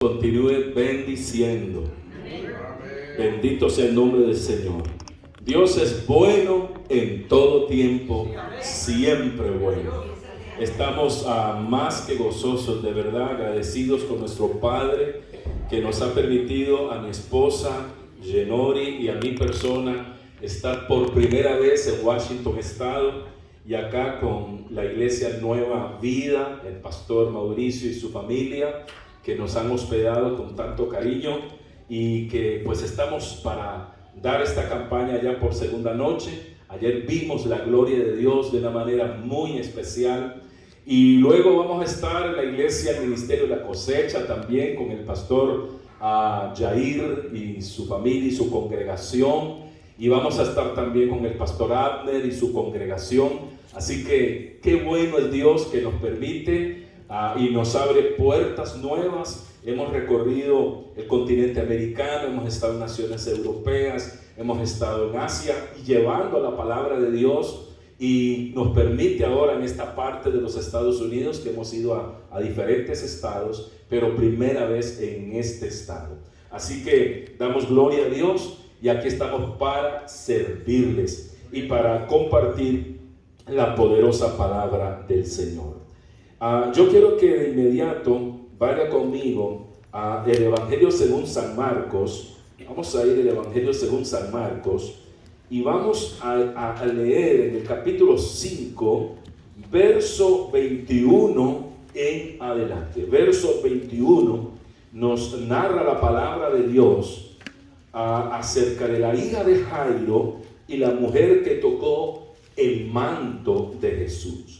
Continúe bendiciendo. Bendito sea el nombre del Señor. Dios es bueno en todo tiempo, siempre bueno. Estamos más que gozosos, de verdad, agradecidos con nuestro Padre que nos ha permitido a mi esposa Yenori y a mi persona estar por primera vez en Washington Estado y acá con la iglesia Nueva Vida, el pastor Mauricio y su familia, que nos han hospedado con tanto cariño y que pues estamos para dar esta campaña ya por segunda noche. Ayer vimos la gloria de Dios de una manera muy especial y luego vamos a estar en la iglesia, el Ministerio de la Cosecha también con el pastor Jair y su familia y su congregación, y vamos a estar también con el pastor Abner y su congregación. Así que qué bueno es Dios que nos permite y nos abre puertas nuevas. Hemos recorrido el continente americano, hemos estado en naciones europeas, hemos estado en Asia y llevando la palabra de Dios, y nos permite ahora en esta parte de los Estados Unidos, que hemos ido a diferentes estados, pero primera vez en este estado. Así que damos gloria a Dios y aquí estamos para servirles y para compartir la poderosa palabra del Señor. Yo quiero que de inmediato vaya conmigo al Evangelio según San Marcos. Vamos a ir al Evangelio según San Marcos y vamos a leer en el capítulo 5, verso 21 en adelante. Verso 21 nos narra la palabra de Dios acerca de la hija de Jairo y la mujer que tocó el manto de Jesús.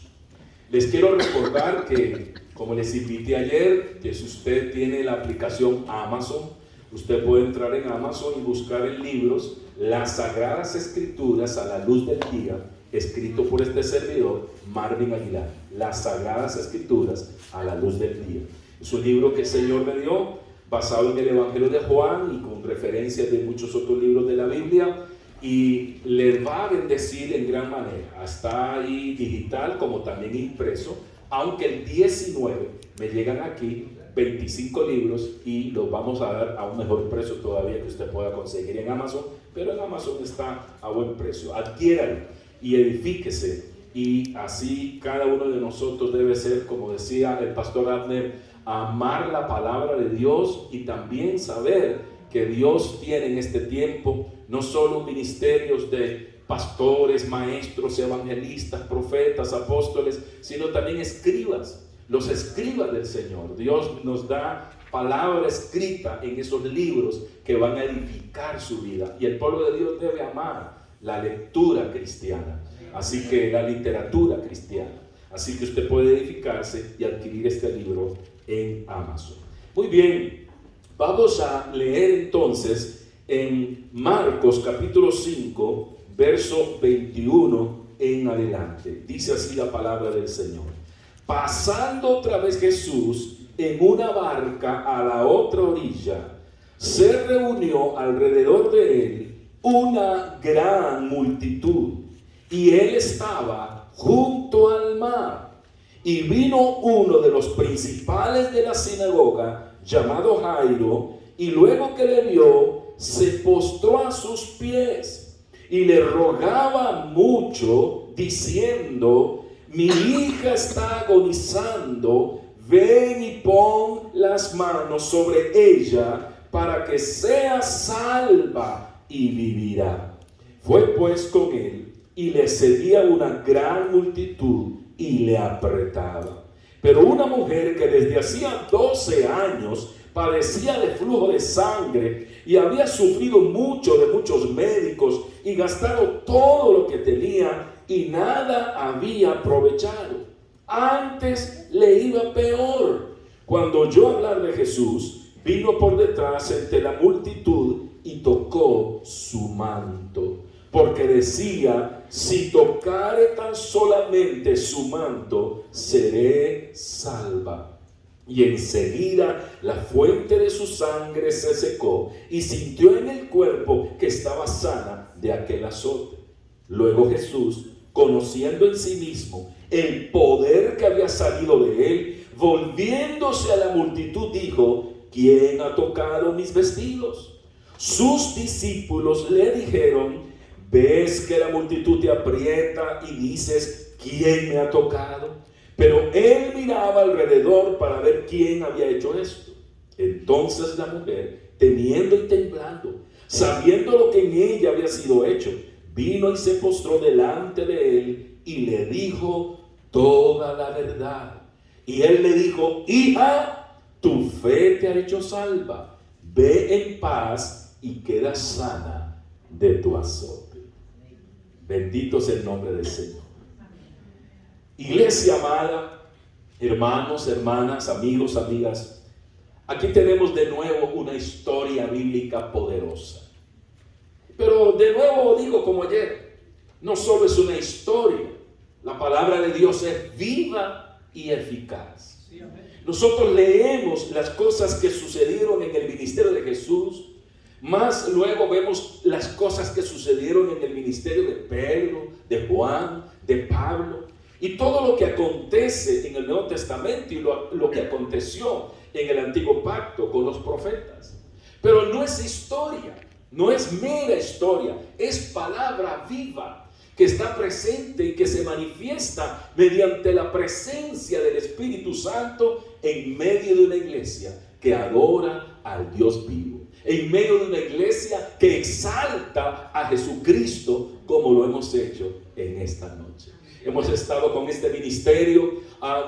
Les quiero recordar que, como les invité ayer, que si usted tiene la aplicación Amazon, usted puede entrar en Amazon y buscar en libros Las Sagradas Escrituras a la Luz del Día, escrito por este servidor, Marvin Aguilar. Las Sagradas Escrituras a la Luz del Día. Es un libro que el Señor me dio, basado en el Evangelio de Juan y con referencias de muchos otros libros de la Biblia, y les va a bendecir en gran manera. Está ahí digital como también impreso, aunque el 19 me llegan aquí 25 libros y los vamos a dar a un mejor precio todavía que usted pueda conseguir en Amazon, pero en Amazon está a buen precio. Adquiéralo y edifíquese, y así cada uno de nosotros debe ser, como decía el pastor Abner, amar la palabra de Dios y también saber que Dios tiene en este tiempo no solo ministerios de pastores, maestros, evangelistas, profetas, apóstoles, sino también escribas, los escribas del Señor. Dios nos da palabra escrita en esos libros que van a edificar su vida, y el pueblo de Dios debe amar la lectura cristiana, así que la literatura cristiana. Así que usted puede edificarse y adquirir este libro en Amazon. Muy bien, vamos a leer entonces en Marcos capítulo 5, verso 21 en adelante. Dice así la palabra del Señor. Pasando otra vez Jesús en una barca a la otra orilla, se reunió alrededor de él una gran multitud, y él estaba junto al mar. Y vino uno de los principales de la sinagoga, llamado Jairo, y luego que le vio, se postró a sus pies y le rogaba mucho, diciendo: mi hija está agonizando, ven y pon las manos sobre ella para que sea salva y vivirá. Fue pues con él, y le seguía una gran multitud y le apretaba. Pero una mujer que desde hacía 12 años padecía de flujo de sangre y había sufrido mucho de muchos médicos y gastado todo lo que tenía y nada había aprovechado, antes le iba peor, cuando oyó hablar de Jesús, vino por detrás entre la multitud y tocó su manto, porque decía: si tocare tan solamente su manto, seré salva. Y enseguida la fuente de su sangre se secó, y sintió en el cuerpo que estaba sana de aquel azote. Luego Jesús, conociendo en sí mismo el poder que había salido de él, volviéndose a la multitud, dijo: ¿quién ha tocado mis vestidos? Sus discípulos le dijeron, ¿ves que la multitud te aprieta y dices, ¿quién me ha tocado? Pero él miraba alrededor para ver quién había hecho esto. Entonces la mujer, temiendo y temblando, sabiendo lo que en ella había sido hecho, vino y se postró delante de él y le dijo toda la verdad. Y él le dijo, hija, tu fe te ha hecho salva. Ve en paz y queda sana de tu azote. Bendito sea el nombre del Señor. Iglesia amada, hermanos, hermanas, amigos, amigas, aquí tenemos de nuevo una historia bíblica poderosa. Pero de nuevo digo como ayer, no solo es una historia, la palabra de Dios es viva y eficaz. Nosotros leemos las cosas que sucedieron en el ministerio de Jesús, más luego vemos las cosas que sucedieron en el ministerio de Pedro, de Juan, de Pablo, y todo lo que acontece en el Nuevo Testamento y lo que aconteció en el Antiguo Pacto con los profetas. Pero no es historia, no es mera historia, es palabra viva que está presente y que se manifiesta mediante la presencia del Espíritu Santo en medio de una iglesia que adora al Dios vivo, en medio de una iglesia que exalta a Jesucristo como lo hemos hecho en esta noche. Hemos estado con este ministerio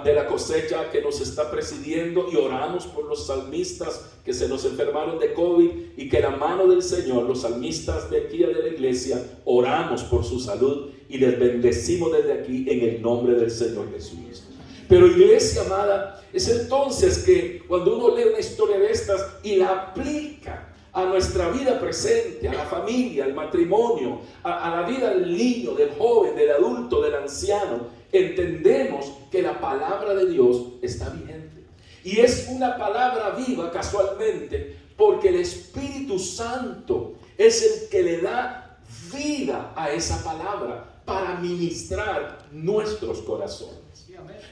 de la cosecha que nos está presidiendo y oramos por los salmistas que se nos enfermaron de COVID y que la mano del Señor, los salmistas de aquí de la iglesia, oramos por su salud y les bendecimos desde aquí en el nombre del Señor Jesús. Pero iglesia amada, es entonces que cuando uno lee una historia de estas y la aplica a nuestra vida presente, a la familia, al matrimonio, a la vida del niño, del joven, del adulto, del anciano, entendemos que la palabra de Dios está vigente. Y es una palabra viva casualmente porque el Espíritu Santo es el que le da vida a esa palabra para ministrar nuestros corazones.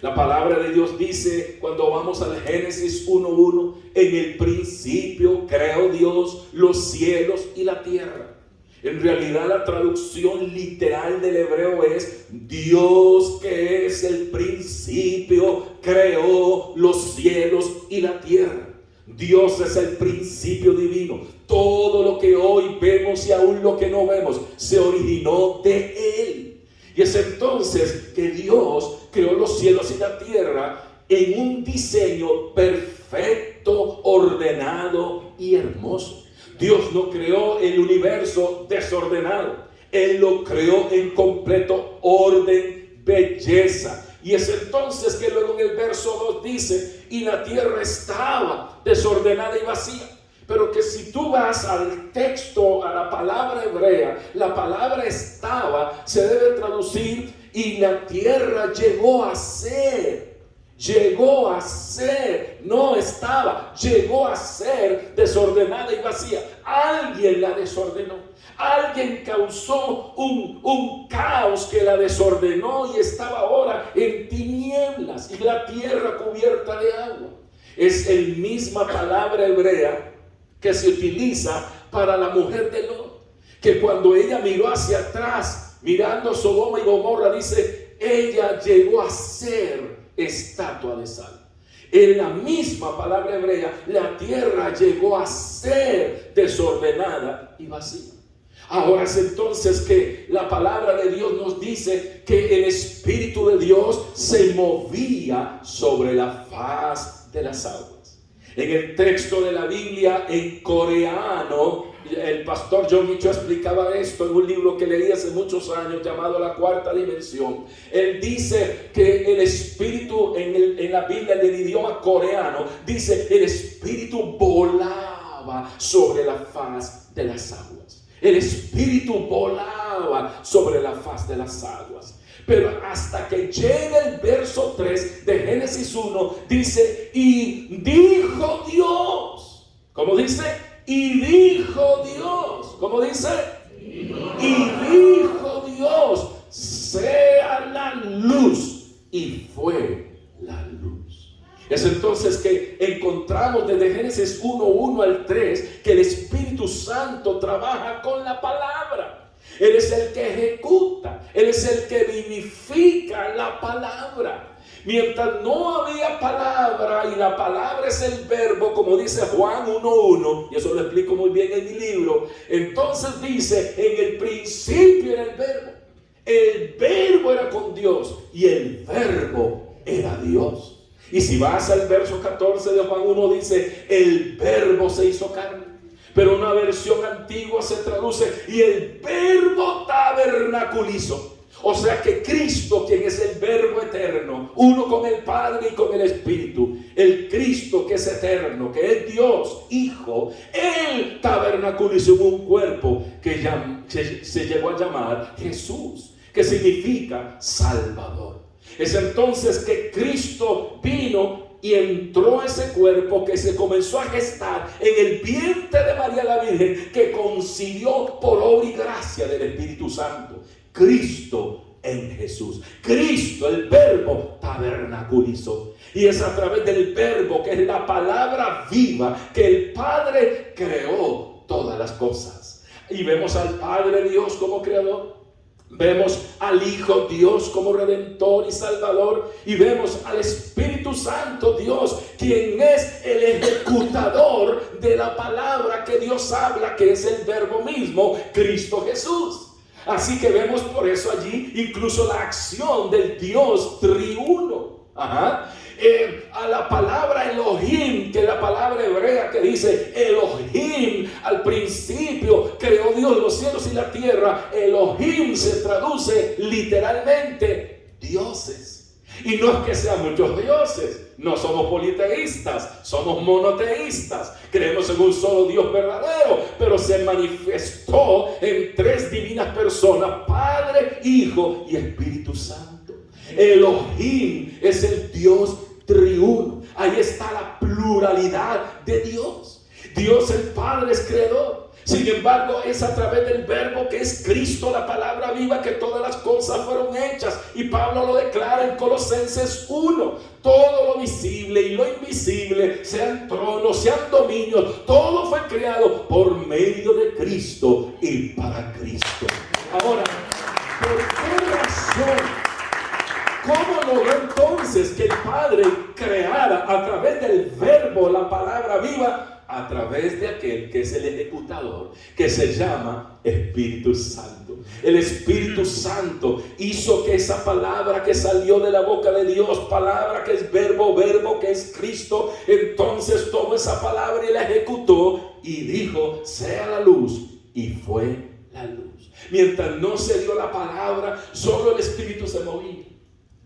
La palabra de Dios dice, cuando vamos al Génesis 1:1, en el principio creó Dios los cielos y la tierra. En realidad la traducción literal del hebreo es, Dios que es el principio creó los cielos y la tierra. Dios es el principio divino. Todo lo que hoy vemos y aún lo que no vemos se originó de Él. Y es entonces que Dios creó los cielos y la tierra en un diseño perfecto, ordenado y hermoso. Dios no creó el universo desordenado. Él lo creó en completo orden, belleza. Y es entonces que luego en el verso 2 dice, y la tierra estaba desordenada y vacía. Pero que si tú vas al texto, a la palabra hebrea, la palabra estaba se debe traducir y la tierra llegó a ser, no estaba, llegó a ser desordenada y vacía. Alguien la desordenó, alguien causó un caos que la desordenó y estaba ahora en tinieblas y la tierra cubierta de agua. Es la misma palabra hebrea que se utiliza para la mujer de Lot, que cuando ella miró hacia atrás, mirando Sodoma y Gomorra, dice, ella llegó a ser estatua de sal. En la misma palabra hebrea, la tierra llegó a ser desordenada y vacía. Ahora es entonces que la palabra de Dios nos dice que el Espíritu de Dios se movía sobre la faz de las aguas. En el texto de la Biblia en coreano, el pastor John Micho explicaba esto en un libro que leí hace muchos años llamado La Cuarta Dimensión. Él dice que el Espíritu en la Biblia, en el idioma coreano, dice el Espíritu volaba sobre la faz de las aguas. El Espíritu volaba sobre la faz de las aguas. Pero hasta que llega el verso 3 de Génesis 1, dice, y dijo Dios. ¿Cómo dice? Y dijo Dios. ¿Cómo dice? Y dijo Dios, sea la luz. Y fue la luz. Es entonces que encontramos desde Génesis 1:1 al 3 que el Espíritu Santo trabaja con la palabra. Él es el que ejecuta, Él es el que vivifica la palabra. Mientras no había palabra, y la palabra es el verbo, como dice Juan 1:1, y eso lo explico muy bien en mi libro. Entonces dice: en el principio era el verbo era con Dios, y el verbo era Dios. Y si vas al verso 14 de Juan 1, dice: el verbo se hizo carne. Pero una versión antigua se traduce: y el verbo tabernaculizó. O sea que Cristo, quien es el verbo eterno, uno con el Padre y con el Espíritu, el Cristo que es eterno, que es Dios Hijo, Él tabernaculizó un cuerpo que se llegó a llamar Jesús, que significa Salvador. Es entonces que Cristo vino y entró a ese cuerpo, que se comenzó a gestar en el vientre de María la Virgen, que concibió por obra y gracia del Espíritu Santo. Cristo en Jesús. Cristo, el verbo, tabernaculizó. Y es a través del verbo, que es la palabra viva, que el Padre creó todas las cosas. Y vemos al Padre Dios como creador. Vemos al Hijo Dios como Redentor y Salvador. Y vemos al Espíritu Santo Dios, quien es el ejecutador de la palabra que Dios habla, que es el verbo mismo, Cristo Jesús. Así que vemos por eso allí incluso la acción del Dios triuno. A la palabra Elohim, que es la palabra hebrea que dice Elohim, al principio creó Dios los cielos y la tierra. Elohim se traduce literalmente dioses. Y no es que sean muchos dioses, no somos politeístas, somos monoteístas. Creemos en un solo Dios verdadero, pero se manifestó en tres divinas personas: Padre, Hijo y Espíritu Santo. Elohim es el Dios triuno. Ahí está la pluralidad de Dios. Dios el Padre es creador. Sin embargo, es a través del verbo, que es Cristo, la palabra viva, que todas las cosas fueron hechas. Y Pablo lo declara en Colosenses 1: todo lo visible y lo invisible, sean tronos, sean dominios, todo fue creado por medio de Cristo y para Cristo. Ahora, ¿por qué razón? ¿Cómo logró entonces que el Padre creara a través del verbo, la palabra viva? A través de aquel que es el ejecutador, que se llama Espíritu Santo. El Espíritu Santo hizo que esa palabra que salió de la boca de Dios, palabra que es verbo, verbo que es Cristo, entonces tomó esa palabra y la ejecutó y dijo: sea la luz, y fue la luz. Mientras no se dio la palabra, solo el Espíritu se movía,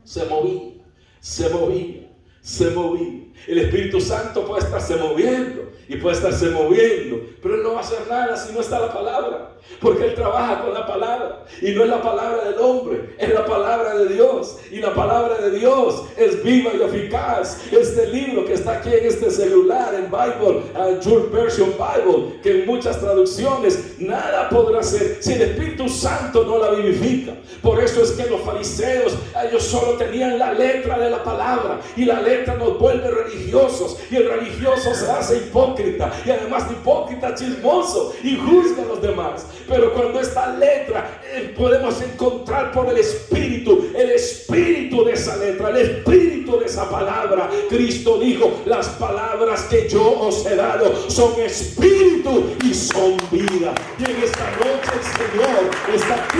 se movía, se movía, se movía. El Espíritu Santo puede estarse moviendo y puede estarse moviendo, pero Él no va a hacer nada si no está la palabra, porque Él trabaja con la palabra, y no es la palabra del hombre, es la palabra de Dios. Y la palabra de Dios es viva y eficaz. Este libro que está aquí en este celular, en Bible, Jules Version Bible, que en muchas traducciones, nada podrá hacer si el Espíritu Santo no la vivifica. Por eso es que los fariseos, ellos solo tenían la letra de la palabra, y la letra nos vuelve religiosos, y el religioso se hace hipócrita, y además de hipócrita, chismoso, y juzga a los demás. Pero cuando esta letra podemos encontrar por el espíritu de esa letra, el espíritu de esa palabra. Cristo dijo: las palabras que yo os he dado son espíritu y son vida. Y en esta noche el Señor está aquí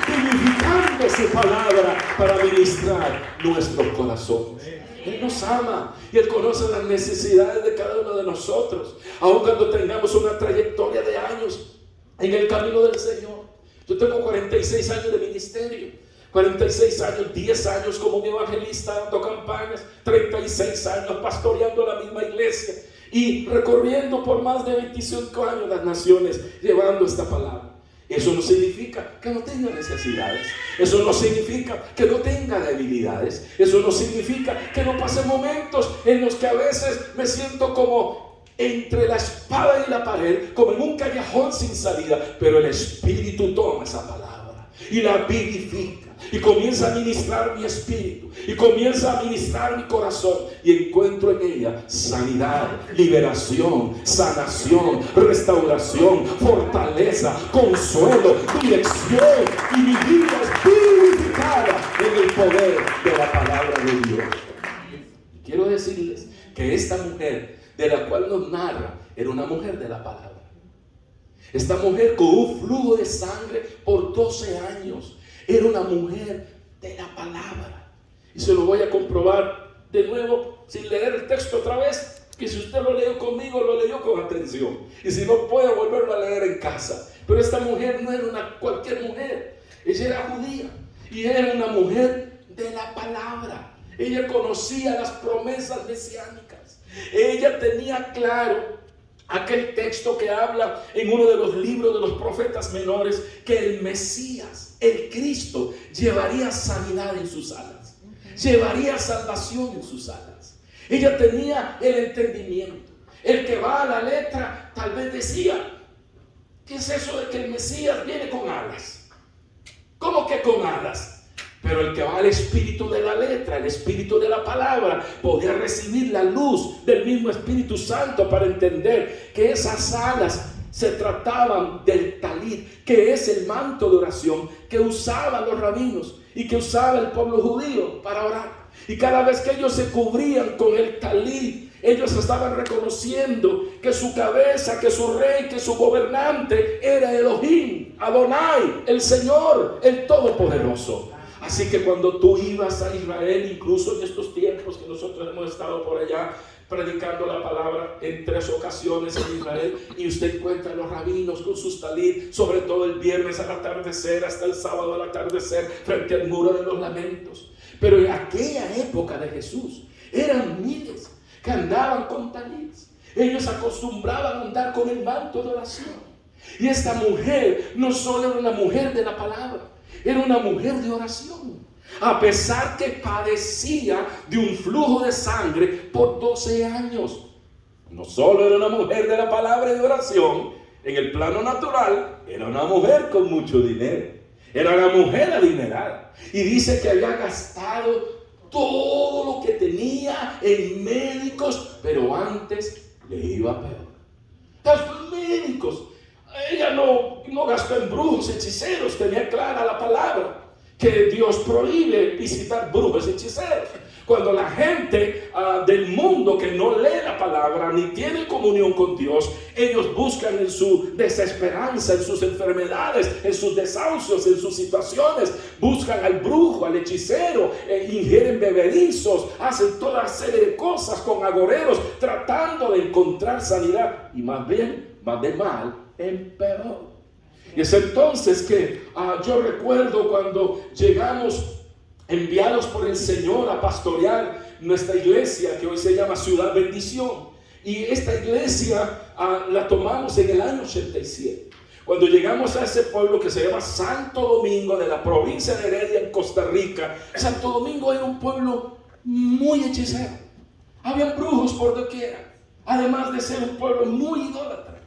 vivificando su palabra para ministrar nuestros corazones. Él nos ama y Él conoce las necesidades de cada uno de nosotros, aun cuando tengamos una trayectoria de años en el camino del Señor. Yo tengo 46 años de ministerio, 46 años, 10 años como mi evangelista dando campañas, 36 años pastoreando la misma iglesia y recorriendo por más de 25 años las naciones llevando esta palabra. Eso no significa que no tenga necesidades. Eso no significa que no tenga debilidades. Eso no significa que no pase momentos en los que a veces me siento como entre la espada y la pared, como en un callejón sin salida. Pero el Espíritu toma esa palabra y la vivifica. Y comienza a ministrar mi espíritu. Y comienza a ministrar mi corazón. Y encuentro en ella sanidad, liberación, sanación, restauración, fortaleza, consuelo, dirección. Y mi vida es vivificada en el poder de la palabra de Dios. Quiero decirles que esta mujer de la cual nos narra era una mujer de la palabra. Esta mujer con un flujo de sangre por 12 años. Era una mujer de la palabra. Y se lo voy a comprobar de nuevo sin leer el texto otra vez. Que si usted lo leyó conmigo, lo leyó con atención. Y si no, puede volverlo a leer en casa. Pero esta mujer no era cualquier mujer. Ella era judía. Y era una mujer de la palabra. Ella conocía las promesas mesiánicas. Ella tenía claro aquel texto que habla en uno de los libros de los profetas menores, que el Mesías, el Cristo, llevaría sanidad en sus alas, llevaría salvación en sus alas. Ella tenía el entendimiento. El que va a la letra tal vez decía: ¿qué es eso de que el Mesías viene con alas? ¿Cómo que con alas? Pero el que va al espíritu de la letra, el espíritu de la palabra, podía recibir la luz del mismo Espíritu Santo para entender que esas alas se trataban del talit, que es el manto de oración que usaban los rabinos y que usaba el pueblo judío para orar. Y cada vez que ellos se cubrían con el talit, ellos estaban reconociendo que su cabeza, que su rey, que su gobernante era Elohim, Adonai, el Señor, el Todopoderoso. Así que cuando tú ibas a Israel, incluso en estos tiempos que nosotros hemos estado por allá predicando la palabra en 3 ocasiones en Israel, y usted encuentra a los rabinos con sus talit, sobre todo el viernes al atardecer hasta el sábado al atardecer, frente al muro de los lamentos. Pero en aquella época de Jesús eran miles que andaban con talits. Ellos acostumbraban a andar con el manto de oración. Y esta mujer no solo era una mujer de la palabra, era una mujer de oración. A pesar que padecía de un flujo de sangre por 12 años. No solo era una mujer de la palabra y de oración, en el plano natural, era una mujer con mucho dinero. Era una mujer adinerada. Y dice que había gastado todo lo que tenía en médicos, pero antes le iba peor. Los médicos. Ella no gastó en brujos, hechiceros. Tenía clara la palabra que Dios prohíbe visitar brujos, hechiceros. Cuando la gente del mundo que no lee la palabra ni tiene comunión con Dios, ellos buscan en su desesperanza, en sus enfermedades, en sus desahucios, en sus situaciones, buscan al brujo, al hechicero, ingieren bebedizos, hacen toda serie de cosas con agoreros, tratando de encontrar sanidad. Y más bien, más de mal en peor. Y es entonces que yo recuerdo cuando llegamos enviados por el Señor a pastorear nuestra iglesia, que hoy se llama Ciudad Bendición. Y esta iglesia la tomamos en el año 87. Cuando llegamos a ese pueblo que se llama Santo Domingo, de la provincia de Heredia, en Costa Rica. Santo Domingo era un pueblo muy hechicero. Habían brujos por doquiera, además de ser un pueblo muy idólatra.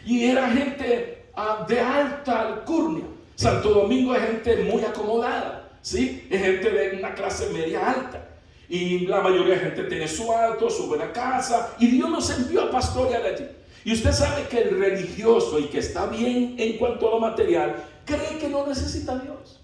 Y era gente de alta alcurnia. Santo Domingo es gente muy acomodada, ¿sí? Es gente de una clase media alta. Y la mayoría de gente tiene su auto, su buena casa. Y Dios nos envió a pastorear allí. Y usted sabe que el religioso y que está bien en cuanto a lo material, cree que no necesita a Dios.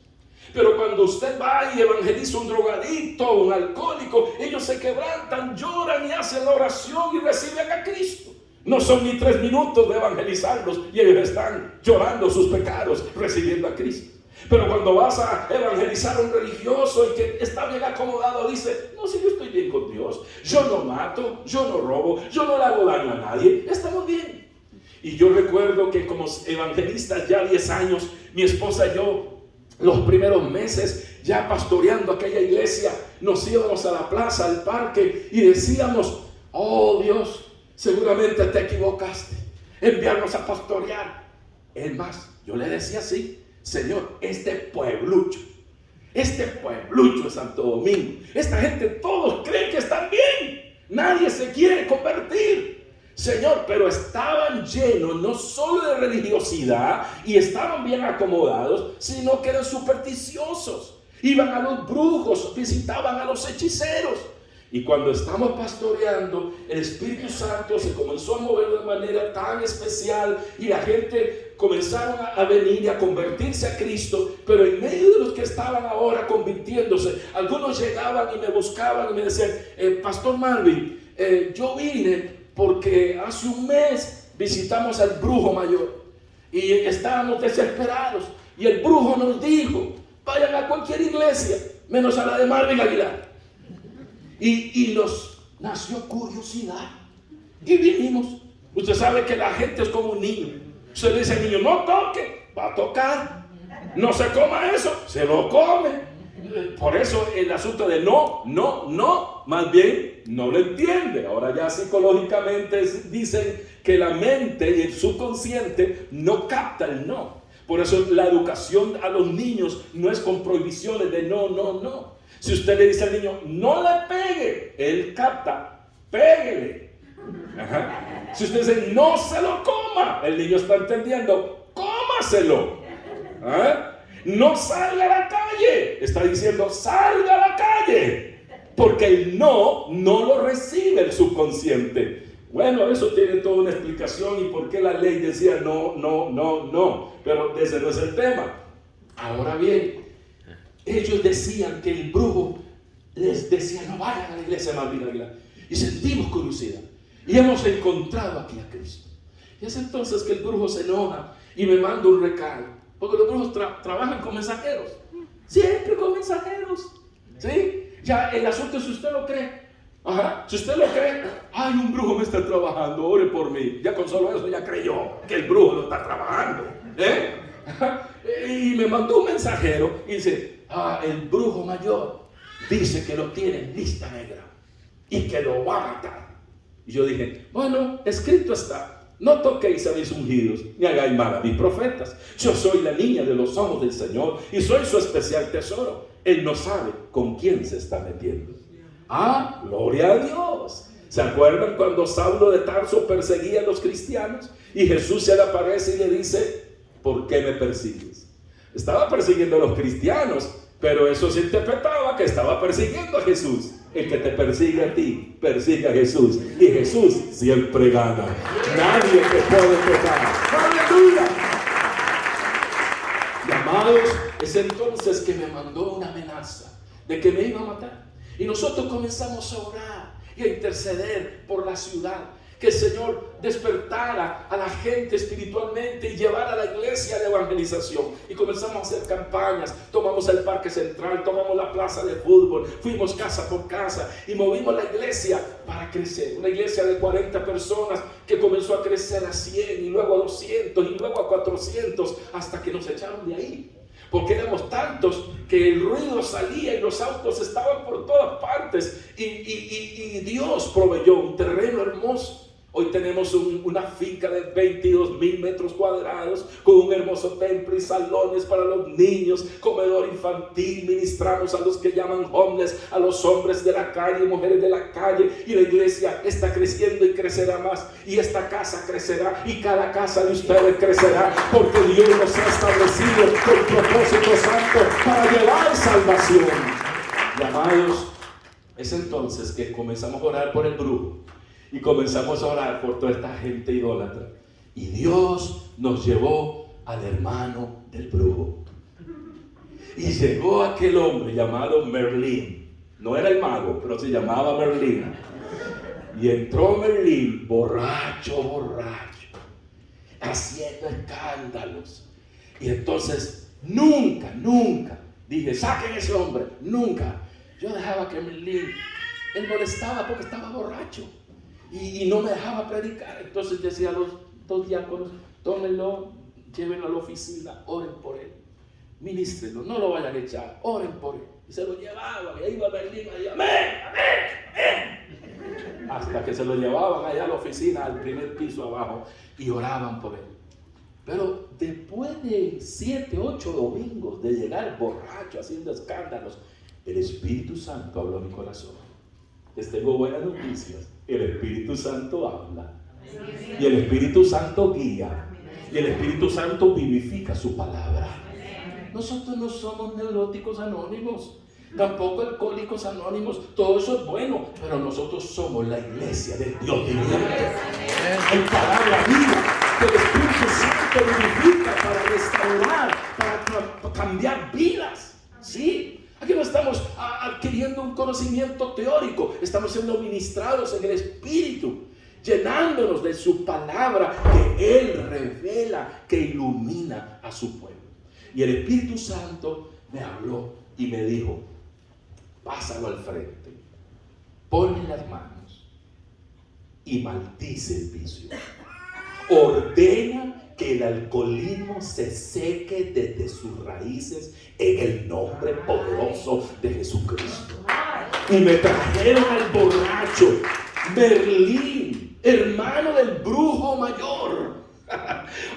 Pero cuando usted va y evangeliza a un drogadicto, un alcohólico, ellos se quebrantan, lloran y hacen la oración y reciben a Cristo. No son ni 3 minutos de evangelizarlos y ellos están llorando sus pecados, recibiendo a Cristo. Pero cuando vas a evangelizar a un religioso y que está bien acomodado, dice: no, si yo estoy bien con Dios, yo no mato, yo no robo, yo no le hago daño a nadie, estamos bien. Y yo recuerdo que como evangelistas ya 10 años, mi esposa y yo, los primeros meses ya pastoreando aquella iglesia, nos íbamos a la plaza, al parque y decíamos: oh Dios, seguramente te equivocaste, enviarnos a pastorear. Es más, yo le decía así: Señor, este pueblucho de Santo Domingo, esta gente todos creen que están bien, nadie se quiere convertir. Señor, pero estaban llenos no solo de religiosidad y estaban bien acomodados, sino que eran supersticiosos. Iban a los brujos, visitaban a los hechiceros. Y cuando estamos pastoreando, el Espíritu Santo se comenzó a mover de manera tan especial y la gente comenzaron a venir y a convertirse a Cristo. Pero en medio de los que estaban ahora convirtiéndose, algunos llegaban y me buscaban y me decían, Pastor Marvin, yo vine porque hace un mes visitamos al brujo mayor y estábamos desesperados. Y el brujo nos dijo, vayan a cualquier iglesia, menos a la de Marvin Aguilar. Y nos nació curiosidad y vinimos. Usted sabe que la gente es como un niño. Usted le dice al niño, no toque, va a tocar. No se coma eso, se lo come. Por eso el asunto de no, más bien no lo entiende. Ahora ya psicológicamente dicen que la mente y el subconsciente no capta el no. Por eso la educación a los niños no es con prohibiciones de no. Si usted le dice al niño, no le pegue, él capta, péguele. Ajá. Si usted dice, no se lo coma, el niño está entendiendo, cómaselo. ¿Ah? No salga a la calle, está diciendo, salga a la calle. Porque el no lo recibe el subconsciente. Bueno, eso tiene toda una explicación y por qué la ley decía no. Pero ese no es el tema. Ahora bien, ellos decían que el brujo les decía, no vayan a la iglesia de Marvin Aguilar. Y sentimos curiosidad. Y hemos encontrado aquí a Cristo. Y es entonces que el brujo se enoja y me manda un recado. Porque los brujos trabajan con mensajeros. Siempre con mensajeros. ¿Sí? Ya el asunto es si usted lo cree. Ajá. Si usted lo cree, ay, un brujo me está trabajando, ore por mí. Ya con solo eso ya creyó que el brujo lo está trabajando. Y me mandó un mensajero y dice, el brujo mayor dice que lo tiene en lista negra y que lo va a matar. Y yo dije, bueno, escrito está, no toquéis a mis ungidos ni hagáis mal a mis profetas. Yo soy la niña de los ojos del Señor y soy su especial tesoro. Él no sabe con quién se está metiendo. Gloria a Dios. ¿Se acuerdan cuando Saulo de Tarso perseguía a los cristianos? Y Jesús se le aparece y le dice, ¿por qué me persigues? Estaba persiguiendo a los cristianos, pero eso se interpretaba que estaba persiguiendo a Jesús. El que te persigue a ti, persigue a Jesús. Y Jesús siempre gana. Nadie te puede tocar. ¡Aleluya! Y amados, es entonces que me mandó una amenaza de que me iba a matar. Y nosotros comenzamos a orar y a interceder por la ciudad. Que el Señor despertara a la gente espiritualmente y llevara a la iglesia de evangelización. Y comenzamos a hacer campañas. Tomamos el Parque Central, tomamos la plaza de fútbol, fuimos casa por casa y movimos la iglesia para crecer. Una iglesia de 40 personas que comenzó a crecer a 100 y luego a 200 y luego a 400 hasta que nos echaron de ahí. Porque éramos tantos que el ruido salía y los autos estaban por todas partes. Y Dios proveyó un terreno hermoso. Hoy tenemos una finca de 22,000 metros cuadrados con un hermoso templo y salones para los niños, comedor infantil, ministramos a los que llaman homeless, a los hombres de la calle, mujeres de la calle, y la iglesia está creciendo y crecerá más, y esta casa crecerá y cada casa de ustedes crecerá, porque Dios nos ha establecido con propósito santo para llevar salvación. Y amados, es entonces que comenzamos a orar por el brujo. Y comenzamos a orar por toda esta gente idólatra. Y Dios nos llevó al hermano del brujo. Y llegó aquel hombre llamado Merlín. No era el mago, pero se llamaba Merlín. Y entró Merlín, borracho, haciendo escándalos. Y entonces, nunca, dije, saquen ese hombre, nunca. Yo dejaba que Merlín, él molestaba porque estaba borracho. Y no me dejaba predicar. Entonces decía a los dos diáconos, tómenlo, llévenlo a la oficina, oren por él, ministrenlo, no lo vayan a echar, oren por él. Y se lo llevaban, y ahí iba Berlín, y amén. Hasta que se lo llevaban allá a la oficina, al primer piso abajo, y oraban por él. Pero después de 7, 8 domingos de llegar borracho, haciendo escándalos, el Espíritu Santo habló a mi corazón. Les tengo buenas noticias. El Espíritu Santo habla. Y el Espíritu Santo guía. Y el Espíritu Santo vivifica su palabra. Nosotros no somos neuróticos anónimos, tampoco alcohólicos anónimos. Todo eso es bueno, pero nosotros somos la iglesia del Dios viviente. Hay palabra viva que el Espíritu Santo vivifica para restaurar, para cambiar vidas. ¿Sí? Aquí no estamos adquiriendo un conocimiento teórico, estamos siendo ministrados en el Espíritu, llenándonos de su palabra que Él revela, que ilumina a su pueblo. Y el Espíritu Santo me habló y me dijo: pásalo al frente, ponle las manos y maldice el vicio. Ordena que el alcoholismo se seque desde sus raíces en el nombre poderoso de Jesucristo. Y me trajeron al borracho Merlín, hermano del brujo mayor.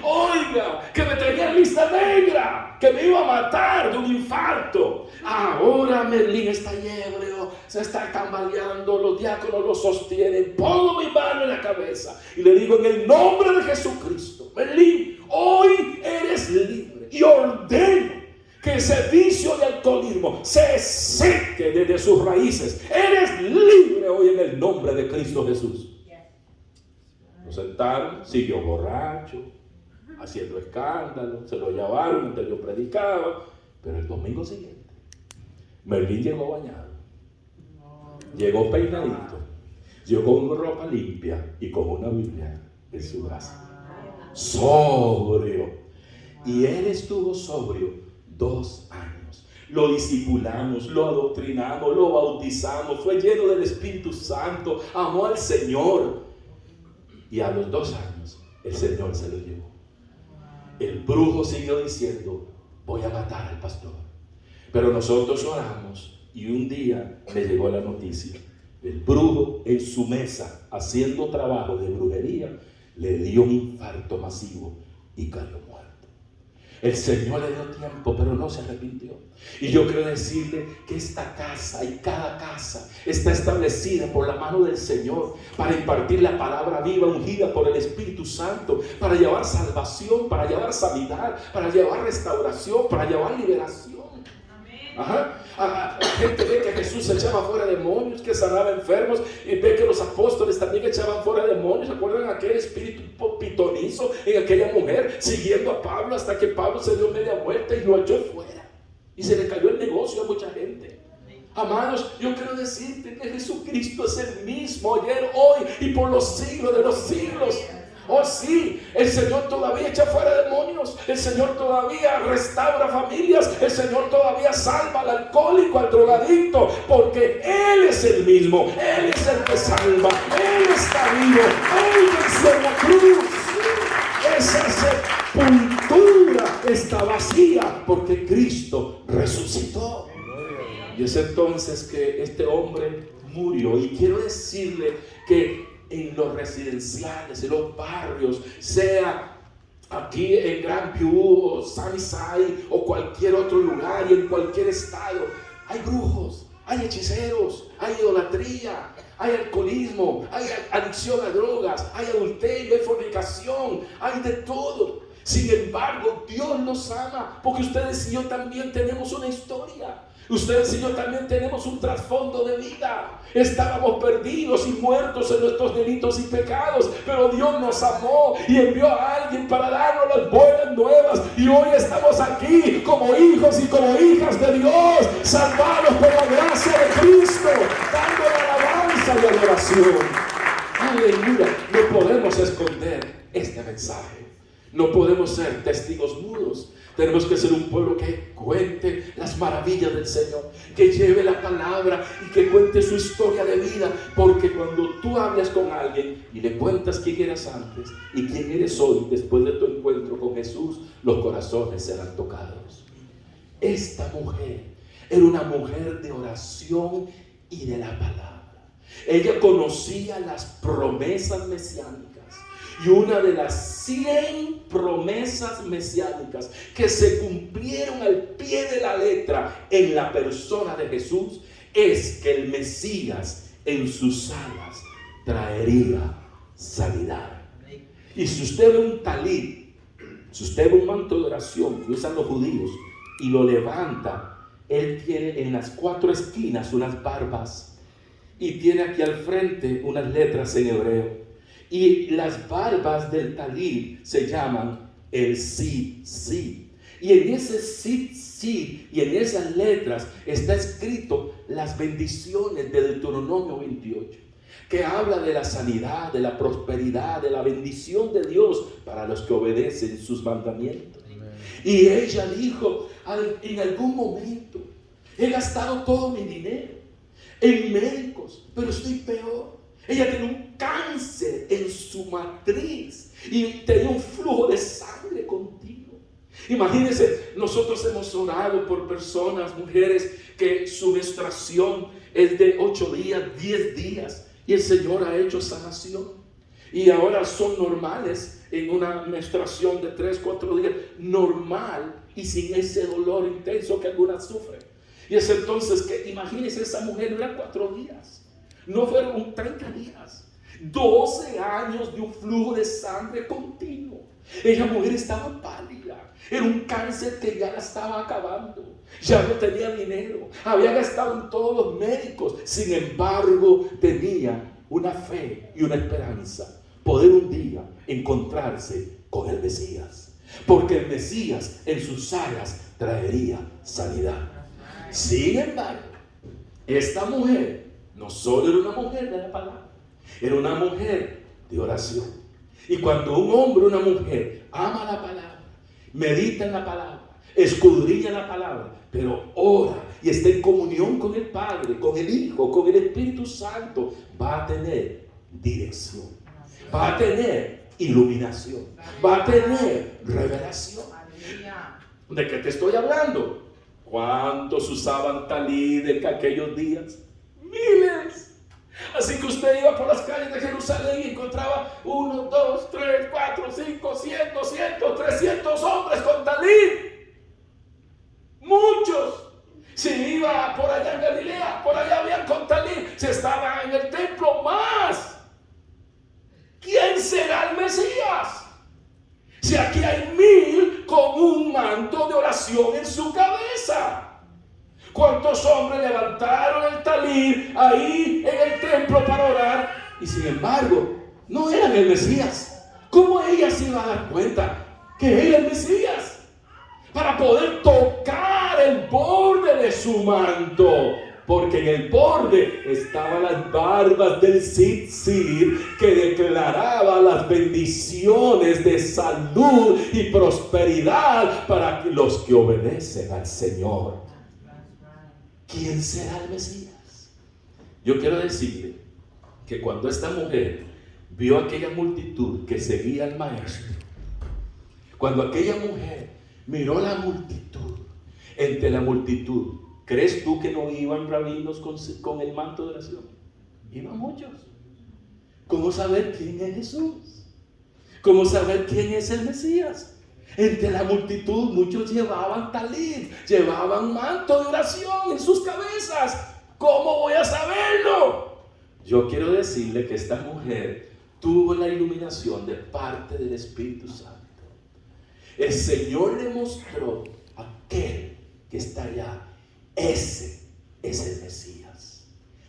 Oiga, que me tenía lista negra, que me iba a matar de un infarto. Ahora Merlín está ebrio, se está tambaleando, los diáconos lo sostienen. Pongo mi mano en la cabeza y le digo: en el nombre de Jesucristo, Merlín, hoy eres libre. Y ordeno que ese vicio de alcoholismo se seque desde sus raíces. Eres libre hoy en el nombre de Cristo Jesús. Lo sentaron, siguió borracho, haciendo escándalo, se lo llevaron mientras yo predicaba. Pero el domingo siguiente, Merlín llegó bañado, llegó peinadito, llegó con ropa limpia y con una Biblia en su brazo. Sobrio. Y él estuvo sobrio 2 años. Lo discipulamos, lo adoctrinamos, lo bautizamos, fue lleno del Espíritu Santo, amó al Señor. Y a los 2 años el Señor se lo llevó. El brujo siguió diciendo: voy a matar al pastor. Pero nosotros oramos y un día me llegó la noticia: el brujo en su mesa haciendo trabajo de brujería le dio un infarto masivo y cayó muerto. El Señor le dio tiempo, pero no se arrepintió. Y yo quiero decirle que esta casa y cada casa está establecida por la mano del Señor para impartir la palabra viva, ungida por el Espíritu Santo, para llevar salvación, para llevar sanidad, para llevar restauración, para llevar liberación. Ajá. La gente ve que Jesús echaba fuera demonios, que sanaba enfermos, y ve que los apóstoles también echaban fuera demonios. ¿Se acuerdan aquel espíritu pitonizo en aquella mujer siguiendo a Pablo hasta que Pablo se dio media vuelta y lo echó fuera? Y se le cayó el negocio a mucha gente. Amados, yo quiero decirte que Jesucristo es el mismo ayer, hoy y por los siglos de los siglos. Oh sí, el Señor todavía echa fuera demonios, el Señor todavía restaura familias, el Señor todavía salva al alcohólico, al drogadicto, porque Él es el mismo, Él es el que salva, Él está vivo, Él venció en la cruz. Esa sepultura está vacía porque Cristo resucitó. Y es entonces que este hombre murió. Y quiero decirle que en los residenciales, en los barrios, sea aquí en Grand View o Sunnyside o cualquier otro lugar y en cualquier estado, hay brujos, hay hechiceros, hay idolatría, hay alcoholismo, hay adicción a drogas, hay adulterio, hay fornicación, hay de todo. Sin embargo, Dios nos ama porque ustedes y yo también tenemos una historia. Ustedes y yo también tenemos un trasfondo de vida. Estábamos perdidos y muertos en nuestros delitos y pecados, pero Dios nos amó y envió a alguien para darnos las buenas nuevas. Y hoy estamos aquí como hijos y como hijas de Dios, salvados por la gracia de Cristo, dando alabanza y adoración. Aleluya. No podemos esconder este mensaje. No podemos ser testigos mudos. Tenemos que ser un pueblo que cuente las maravillas del Señor, que lleve la palabra y que cuente su historia de vida. Porque cuando tú hablas con alguien y le cuentas quién eras antes y quién eres hoy, después de tu encuentro con Jesús, los corazones serán tocados. Esta mujer era una mujer de oración y de la palabra. Ella conocía las promesas mesiánicas. Y una de las 100 promesas mesiánicas que se cumplieron al pie de la letra en la persona de Jesús es que el Mesías en sus alas traería sanidad. Y si usted ve un talit, si usted ve un manto de oración que usan los judíos y lo levanta, él tiene en las 4 esquinas unas barbas y tiene aquí al frente unas letras en hebreo. Y las barbas del talit se llaman el Sid. Y en ese Sid y en esas letras está escrito las bendiciones de Deuteronomio 28, que habla de la sanidad, de la prosperidad, de la bendición de Dios para los que obedecen sus mandamientos. Y ella dijo, en algún momento he gastado todo mi dinero en médicos, pero estoy peor. Ella tenía un cáncer en su matriz y tenía un flujo de sangre continuo. Imagínense, nosotros hemos orado por personas, mujeres, que su menstruación es de 8 días, 10 días, y el Señor ha hecho sanación. Y ahora son normales en una menstruación de 3, 4 días, normal y sin ese dolor intenso que algunas sufren. Y es entonces que, imagínense, esa mujer no eran 4 días, no fueron 30 días, 12 años de un flujo de sangre continuo. Esa mujer estaba pálida, era un cáncer que ya la estaba acabando, ya no tenía dinero, había gastado en todos los médicos. Sin embargo, tenía una fe y una esperanza, poder un día encontrarse con el Mesías, porque el Mesías en sus llagas traería sanidad. Sin embargo, esta mujer no solo era una mujer de la palabra, era una mujer de oración. Y cuando un hombre o una mujer ama la palabra, medita en la palabra, escudriña la palabra, pero ora y está en comunión con el Padre, con el Hijo, con el Espíritu Santo, va a tener dirección, va a tener iluminación, va a tener revelación. ¿De qué te estoy hablando? ¿Cuántos usaban talit en aquellos días? Miles. Así que usted iba por las calles de Jerusalén y encontraba 1, 2, 3, 4, 5, 100, 200, 300 hombres con talit. Muchos. Si iba por allá en Galilea, por allá habían con talit. Si estaba en el templo, más. ¿Quién será el Mesías? Si aquí hay 1000 con un manto de oración en su cabeza. ¿Cuántos hombres levantaron el talit ahí en el templo para orar? Y sin embargo, no eran el Mesías. ¿Cómo ella se iba a dar cuenta que era el Mesías? Para poder tocar el borde de su manto. Porque en el borde estaban las barbas del Sid que declaraba las bendiciones de salud y prosperidad para los que obedecen al Señor. ¿Quién será el Mesías? Yo quiero decirle que cuando esta mujer vio aquella multitud que seguía al maestro, cuando aquella mujer miró la multitud, entre la multitud, ¿crees tú que no iban rabinos con el manto de oración? Iban muchos. ¿Cómo saber quién es Jesús? ¿Cómo saber quién es el Mesías? Entre la multitud muchos llevaban talit, llevaban manto de oración en sus cabezas. ¿Cómo voy a saberlo? Yo quiero decirle que esta mujer tuvo la iluminación de parte del Espíritu Santo. El Señor le mostró a aquel que está allá. Ese es el Mesías.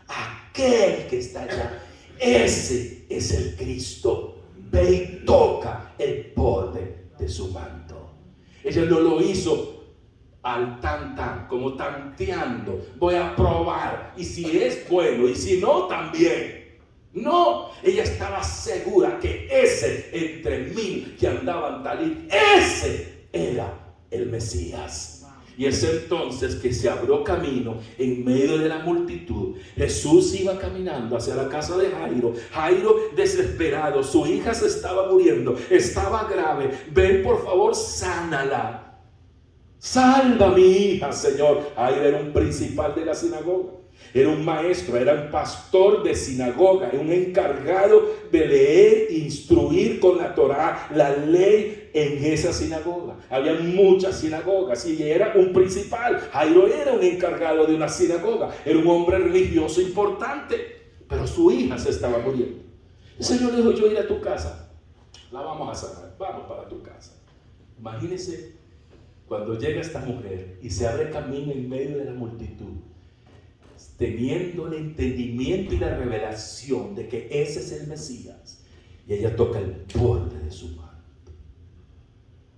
Aquel que está allá, ese es el Cristo. Ve y toca el borde de su manto. Ella no lo hizo al como tanteando. Voy a probar, y si es bueno, y si no, también. No, ella estaba segura que ese entre 1000 que andaban talit, ese era el Mesías. Y es entonces que se abrió camino en medio de la multitud. Jesús iba caminando hacia la casa de Jairo. Jairo desesperado, su hija se estaba muriendo, estaba grave. Ven, por favor, sánala. Salva a mi hija, Señor. Jairo era un principal de la sinagoga. Era un maestro, era un pastor de sinagoga, un encargado de leer e instruir con la Torá, la ley en esa sinagoga. Había muchas sinagogas y era un principal. Jairo era un encargado de una sinagoga, era un hombre religioso importante, pero su hija se estaba muriendo. El Señor le dijo: yo iré a tu casa, la vamos a sanar, vamos para tu casa. Imagínense cuando llega esta mujer y se abre camino en medio de la multitud, teniendo el entendimiento y la revelación de que ese es el Mesías, y ella toca el borde de su manto,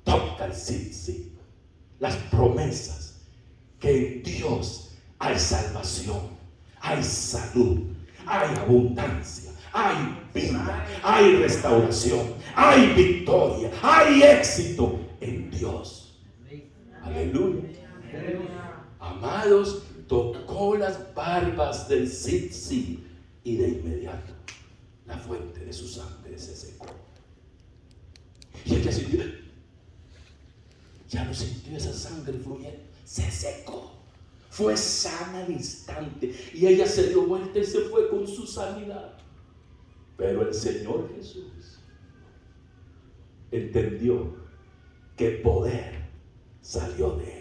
toca el sí, las promesas que en Dios hay salvación, hay salud, hay abundancia, hay vida, hay restauración, hay victoria, hay éxito en Dios. Aleluya. Amados, tocó las barbas del sí y de inmediato la fuente de su sangre se secó. Y ella sintió, ya no sintió esa sangre fluyendo, se secó. Fue sana al instante y ella se dio vuelta y se fue con su sanidad. Pero el Señor Jesús entendió que poder salió de él.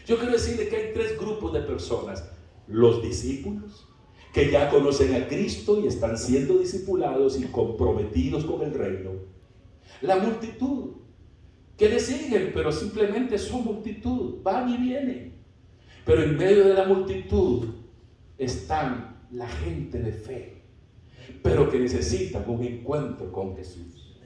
Yo quiero decirle que hay tres grupos de personas: los discípulos, que ya conocen a Cristo y están siendo discipulados y comprometidos con el reino; la multitud, que le siguen, pero simplemente son multitud, van y vienen. Pero en medio de la multitud están la gente de fe, pero que necesitan un encuentro con Jesús.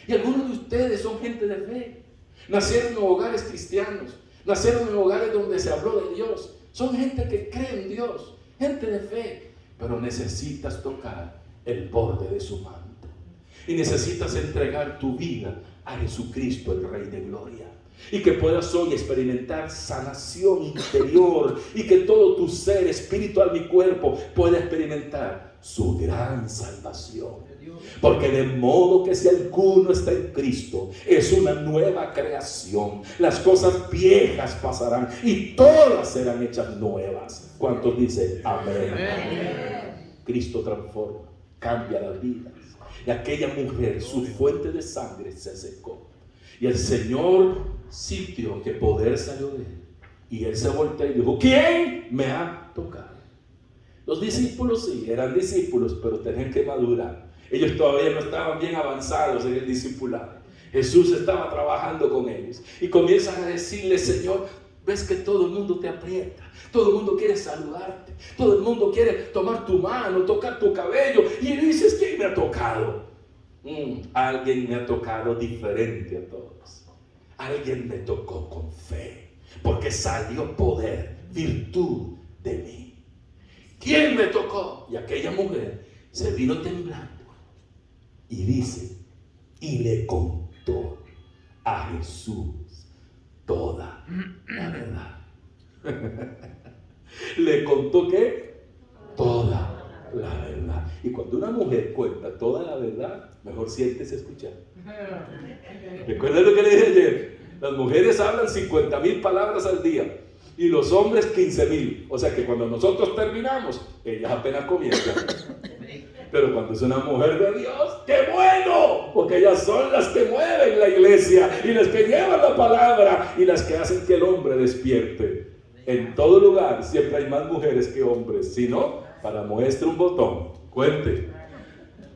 Y algunos de ustedes son gente de fe, nacieron en hogares cristianos, nacieron en hogares donde se habló de Dios, son gente que cree en Dios, gente de fe, pero necesitas tocar el borde de su manto y necesitas entregar tu vida a Jesucristo, el Rey de Gloria, y que puedas hoy experimentar sanación interior y que todo tu ser, espíritu, alma y cuerpo pueda experimentar su gran salvación. Porque de modo que si alguno está en Cristo, es una nueva creación. Las cosas viejas pasarán y todas serán hechas nuevas. ¿Cuántos dicen amén? Amén. Cristo transforma, cambia las vidas. Y aquella mujer, su fuente de sangre se secó. Y el Señor sintió que poder salió de él. Y él se volteó y dijo: ¿quién me ha tocado? Los discípulos sí, eran discípulos, pero tenían que madurar. Ellos todavía no estaban bien avanzados en el discipulado. Jesús estaba trabajando con ellos. Y comienzan a decirle: Señor, ves que todo el mundo te aprieta, todo el mundo quiere saludarte, todo el mundo quiere tomar tu mano, tocar tu cabello. Y dices: ¿quién me ha tocado? Alguien me ha tocado diferente a todos. Alguien me tocó con fe, porque salió poder, virtud de mí. ¿Quién me tocó? Y aquella mujer se vino temblando y dice, y le contó a Jesús toda la verdad. ¿Le contó qué? Toda la verdad. Y cuando una mujer cuenta toda la verdad, mejor siéntese a escuchar. ¿Recuerdan lo que le dije ayer? Las mujeres hablan 50,000 palabras al día y los hombres 15,000. O sea que cuando nosotros terminamos, ellas apenas comienzan. Pero cuando es una mujer de Dios, ¡qué bueno! Porque ellas son las que mueven la iglesia y las que llevan la palabra y las que hacen que el hombre despierte. En todo lugar siempre hay más mujeres que hombres. Si no, para muestra un botón, cuente.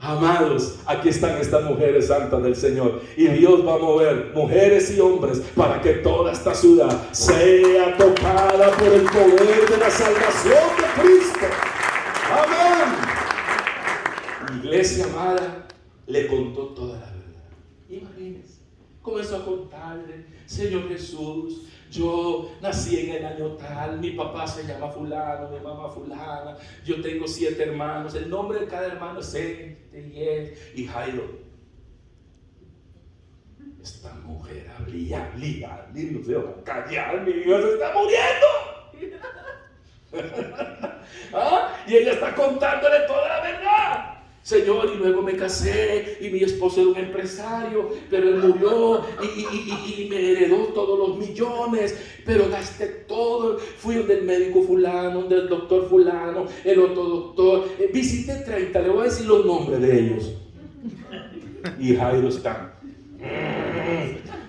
Amados, aquí están estas mujeres santas del Señor y Dios va a mover mujeres y hombres para que toda esta ciudad sea tocada por el poder de la salvación de Cristo. Amén. Iglesia amada, le contó toda la verdad. Imagínense, comenzó a contarle: Señor Jesús, yo nací en el año tal, mi papá se llama fulano, mi mamá fulana, yo tengo 7 hermanos, el nombre de cada hermano es este y Jairo. Esta mujer hablía, no se va a callar, mi hijo se está muriendo. Y ella está contándole toda la verdad. Señor, y luego me casé y mi esposo era un empresario, pero él murió y me heredó todos los millones, pero gasté todo. Fui donde el médico fulano, donde el doctor fulano, el otro doctor, visité 30, le voy a decir los nombres de ellos. Y Jairo está: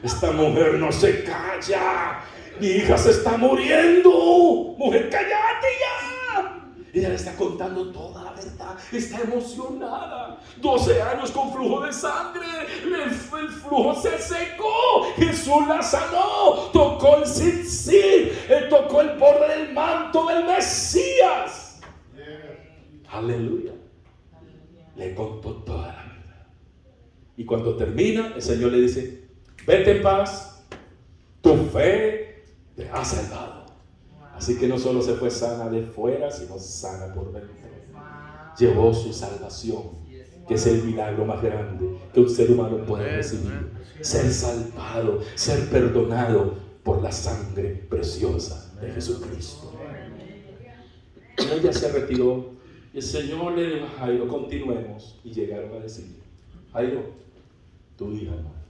esta mujer no se calla, mi hija se está muriendo, mujer, cállate ya. Ella le está contando toda la verdad. Está emocionada. 12 años con flujo de sangre. El flujo se secó. Jesús la sanó. Tocó el cincel. Él tocó el borde del manto del Mesías. Aleluya. Le contó toda la verdad. Y cuando termina, el Señor le dice: vete en paz. Tu fe te ha salvado. Así que no solo se fue sana de fuera, sino sana por dentro. Llevó su salvación, que es el milagro más grande que un ser humano puede recibir. Ser salvado, ser perdonado por la sangre preciosa de Jesucristo. Y ella se retiró y el Señor le dijo a Jairo: continuemos. Y llegaron a decirle: Jairo, tu hija no.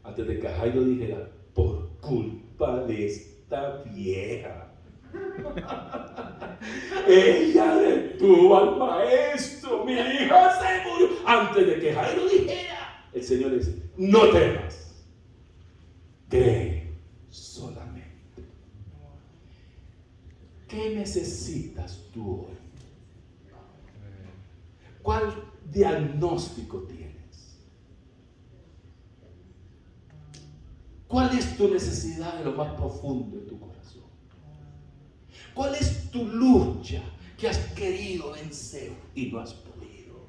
Antes de que Jairo dijera: por culpa de esta vieja, ella detuvo al maestro. Mi hija se murió. Antes de que Jairo dijera, el Señor le dice: no temas, cree solamente. ¿Qué necesitas tú hoy? ¿Cuál diagnóstico tienes? ¿Cuál es tu necesidad de lo más profundo de tu corazón? ¿Cuál es tu lucha que has querido vencer y no has podido?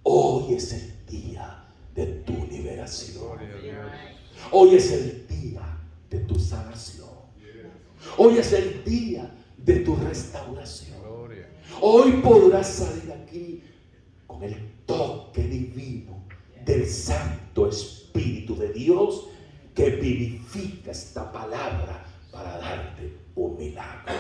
Hoy es el día de tu liberación. Hoy es el día de tu sanación. Hoy es el día de tu restauración. Hoy podrás salir aquí con el toque divino del Santo Espíritu de Dios, que vivifica esta palabra para darte un milagro.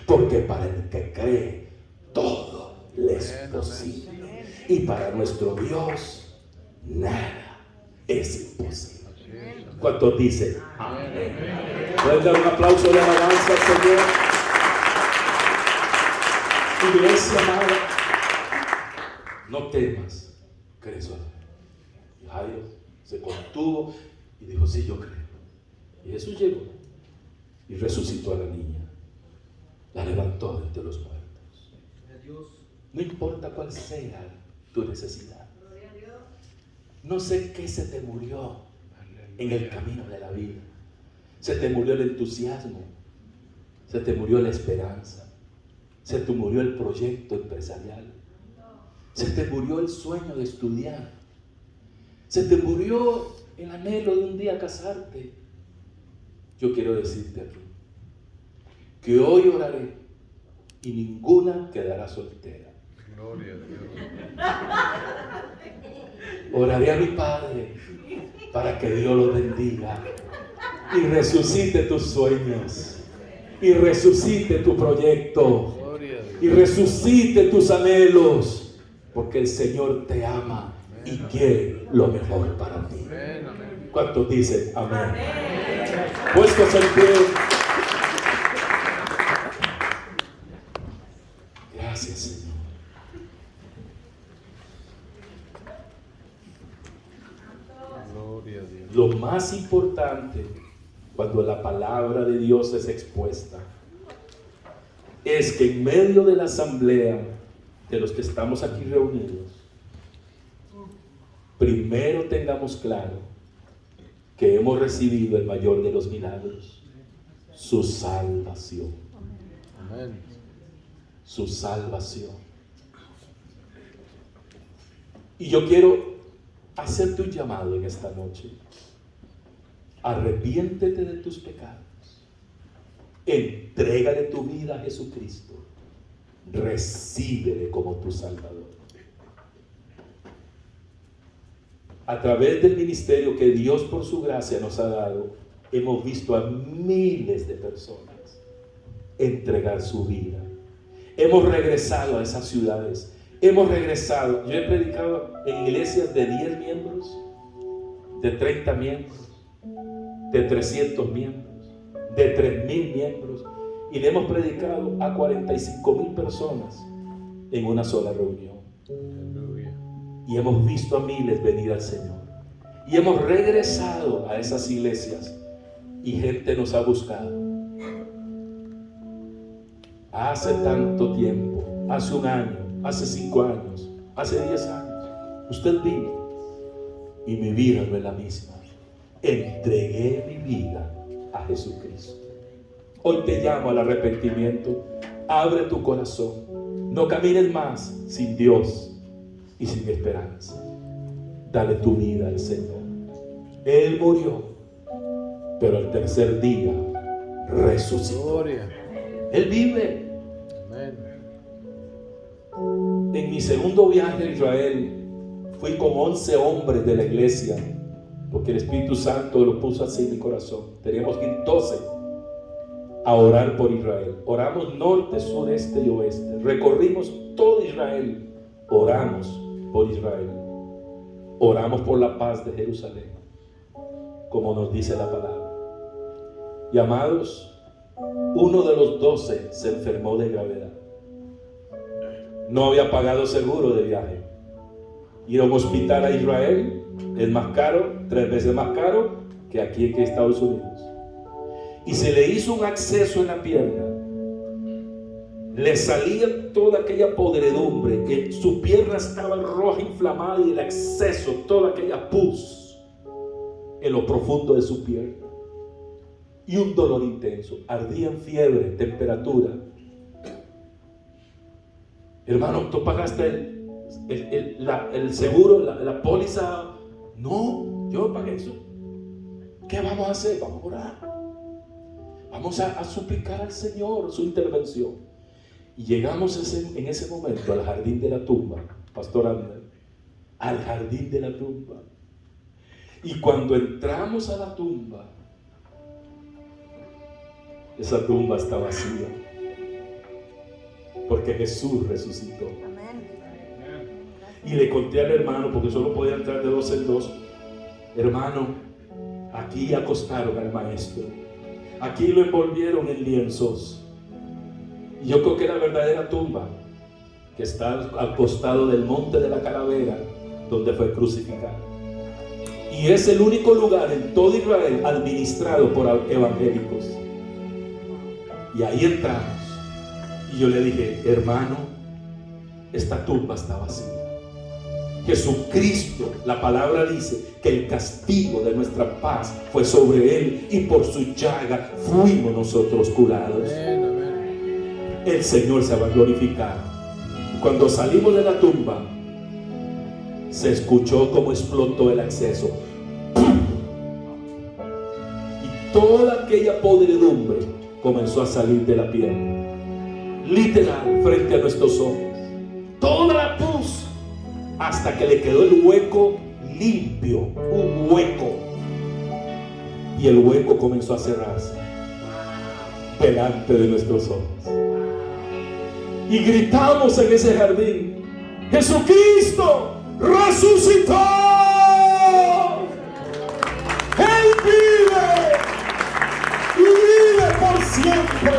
Porque para el que cree, todo le es posible. Y para nuestro Dios, nada es imposible. ¿Cuántos dicen amén? ¿Pueden dar un aplauso de alabanza al Señor? Iglesia amada, no temas, cree solamente. Y Jairo se contuvo y dijo: sí, yo creo. Y Jesús llegó y resucitó a la niña, la levantó de entre los muertos. No importa cuál sea tu necesidad. No sé qué se te murió en el camino de la vida. Se te murió el entusiasmo, se te murió la esperanza, se te murió el proyecto empresarial, se te murió el sueño de estudiar, se te murió el anhelo de un día casarte. Yo quiero decirte aquí que hoy oraré y ninguna quedará soltera. Gloria a Dios. Oraré a mi Padre para que Dios lo bendiga y resucite tus sueños, y resucite tu proyecto, y resucite tus anhelos, porque el Señor te ama y quiere lo mejor para ti. ¿Cuántos dicen amén? Puestos en pie. Gracias, Señor. Gloria a Dios. Lo más importante cuando la palabra de Dios es expuesta es que en medio de la asamblea de los que estamos aquí reunidos, primero tengamos claro que hemos recibido el mayor de los milagros, su salvación. Amén. Su salvación. Y yo quiero hacerte un llamado en esta noche. Arrepiéntete de tus pecados. Entrégale tu vida a Jesucristo. Recíbele como tu Salvador. A través del ministerio que Dios por su gracia nos ha dado, hemos visto a miles de personas entregar su vida. Hemos regresado a esas ciudades. Hemos regresado. Yo he predicado en iglesias de 10 miembros, de 30 miembros, de 300 miembros, de 3,000 miembros, y le hemos predicado a 45,000 personas en una sola reunión. Aleluya. Y hemos visto a miles venir al Señor. Y hemos regresado a esas iglesias y gente nos ha buscado. Hace tanto tiempo, hace un año, hace 5 años, hace 10 años, usted vino y mi vida no es la misma. Entregué mi vida a Jesucristo. Hoy te llamo al arrepentimiento. Abre tu corazón. No camines más sin Dios y sin esperanza. Dale tu vida al Señor. Él murió, pero al tercer día resucitó. Gloria. Él vive. Amén. En mi segundo viaje a Israel fui con 11 hombres de la iglesia, porque el Espíritu Santo lo puso así en mi corazón. Teníamos que ir 12 a orar por Israel. Oramos norte, sur, este y oeste. Recorrimos todo Israel. Oramos por Israel. Oramos por la paz de Jerusalén, como nos dice la palabra. Y amados, uno de los 12 se enfermó de gravedad. No había pagado seguro de viaje. Ir a un hospital a Israel es más caro, 3 veces más caro que aquí en Estados Unidos. Y se le hizo un acceso en la pierna. Le salía toda aquella podredumbre, que su pierna estaba roja, inflamada, y el acceso, toda aquella pus en lo profundo de su pierna. Y un dolor intenso. Ardía en fiebre, temperatura. Hermano, ¿tú pagaste el seguro, la póliza? No, yo no pagué eso. ¿Qué vamos a hacer? Vamos a orar. Vamos a suplicar al Señor su intervención. Y llegamos en ese momento al jardín de la tumba, Pastor Ander, al jardín de la tumba. Y cuando entramos a la tumba, esa tumba está vacía, porque Jesús resucitó. Y le conté al hermano, porque solo podía entrar de 2 en 2, hermano, aquí acostaron al maestro, aquí lo envolvieron en lienzos. Y yo creo que la verdadera tumba, que está al costado del monte de la calavera, donde fue crucificado. Y es el único lugar en todo Israel administrado por evangélicos. Y ahí entramos. Y yo le dije, hermano, esta tumba está vacía. Jesucristo, la palabra dice que el castigo de nuestra paz fue sobre Él, y por su llaga fuimos nosotros curados. Amén, amén. El Señor se va a glorificar. Cuando salimos de la tumba, se escuchó como explotó el acceso. Y toda aquella podredumbre comenzó a salir de la pierna, literal, frente a nuestros ojos. Toda la pus, hasta que le quedó el hueco limpio, un hueco. Y el hueco comenzó a cerrarse delante de nuestros ojos. Y gritamos en ese jardín, Jesucristo resucitó. Él vive y vive por siempre.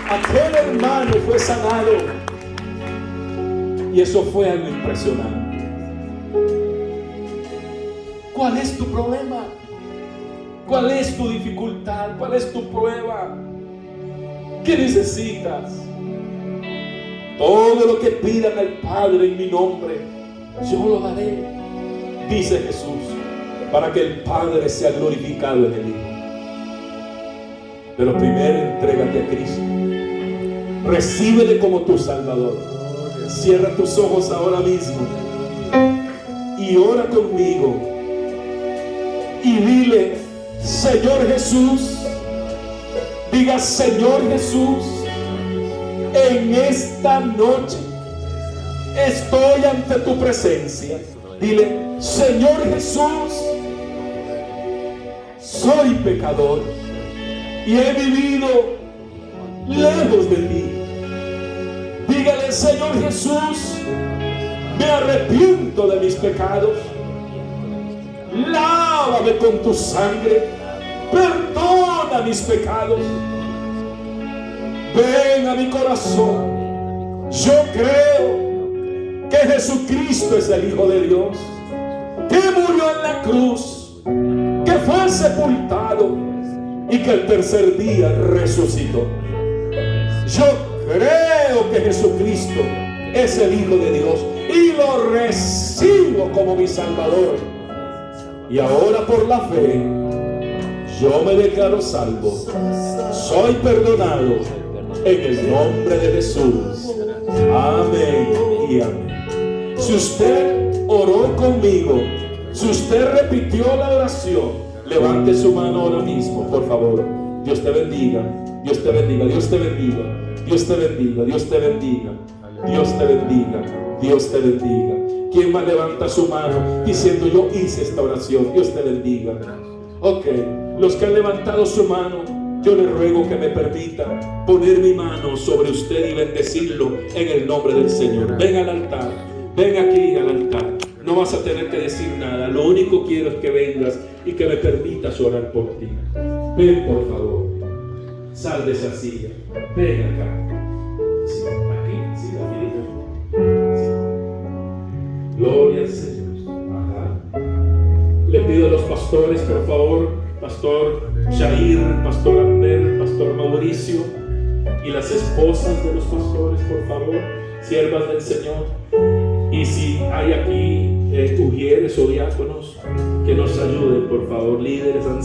Aquel hermano fue sanado. Y eso fue algo impresionante. ¿Cuál es tu problema? ¿Cuál es tu dificultad? ¿Cuál es tu prueba? ¿Qué necesitas? Todo lo que pidan al Padre en mi nombre, yo lo daré, dice Jesús, para que el Padre sea glorificado en el Hijo. Pero primero entrégate a Cristo. Recíbele como tu Salvador. Cierra tus ojos ahora mismo y ora conmigo y dile, Señor Jesús, diga, Señor Jesús, en esta noche estoy ante tu presencia. Dile, Señor Jesús, soy pecador y he vivido lejos de ti. Dígale, Señor Jesús, me arrepiento de mis pecados. Lávame con tu sangre, perdona mis pecados. Ven a mi corazón. Yo creo que Jesucristo es el Hijo de Dios, que murió en la cruz, que fue sepultado y que el tercer día resucitó. Yo creo que Jesucristo es el Hijo de Dios y lo recibo como mi Salvador. Y ahora por la fe, yo me declaro salvo. Soy perdonado en el nombre de Jesús. Amén y amén. Si usted oró conmigo, si usted repitió la oración, levante su mano ahora mismo, por favor. Dios te bendiga, Dios te bendiga, Dios te bendiga, Dios te bendiga, Dios te bendiga, Dios te bendiga, Dios te bendiga. ¿Quién más levanta su mano diciendo yo hice esta oración? Dios te bendiga. Ok, los que han levantado su mano, yo le ruego que me permita poner mi mano sobre usted y bendecirlo en el nombre del Señor. Ven al altar, ven aquí al altar. No vas a tener que decir nada. Lo único que quiero es que vengas y que me permitas orar por ti. Ven, por favor. Sal de esa silla. Ven acá. Sí, aquí, sí, aquí. Sí. Gloria al Señor. Ajá. Le pido a los pastores, por favor, Pastor Jair, Pastor Abner, Pastor Mauricio, y las esposas de los pastores, por favor, siervas del Señor. Y si hay aquí ujieres o diáconos, que nos ayuden, por favor, líderes, ancianos.